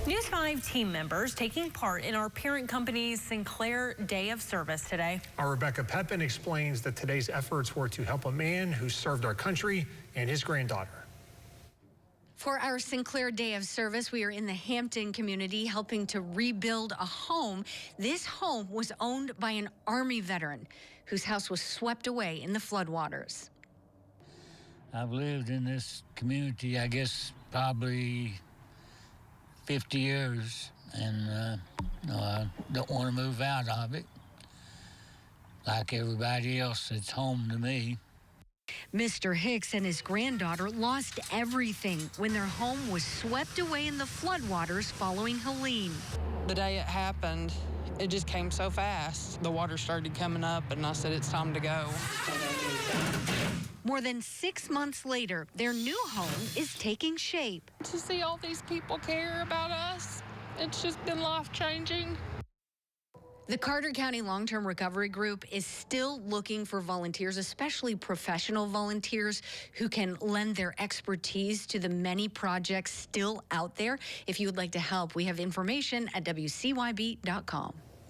News 5 team members taking part in our parent company's Sinclair Day of Service today. Our Rebecca Pepin explains that today's efforts were to help a man who served our country and his granddaughter. For our Sinclair Day of Service, we are in the Hampton community helping to rebuild a home. This home was owned by an Army veteran whose house was swept away in the floodwaters. I've lived in this community, I guess, probably 50 years, and I don't want to move out of it. Like everybody else, it's home to me. Mr. Hicks and his granddaughter lost everything when their home was swept away in the floodwaters following Helene. The day it happened, it just came so fast. The water started coming up, and I said, it's time to go. More than 6 months later, their new home is taking shape. To see all these people care about us, it's just been life-changing. The Carter County Long-Term Recovery Group is still looking for volunteers, especially professional volunteers who can lend their expertise to the many projects still out there. If you would like to help, we have information at WCYB.com.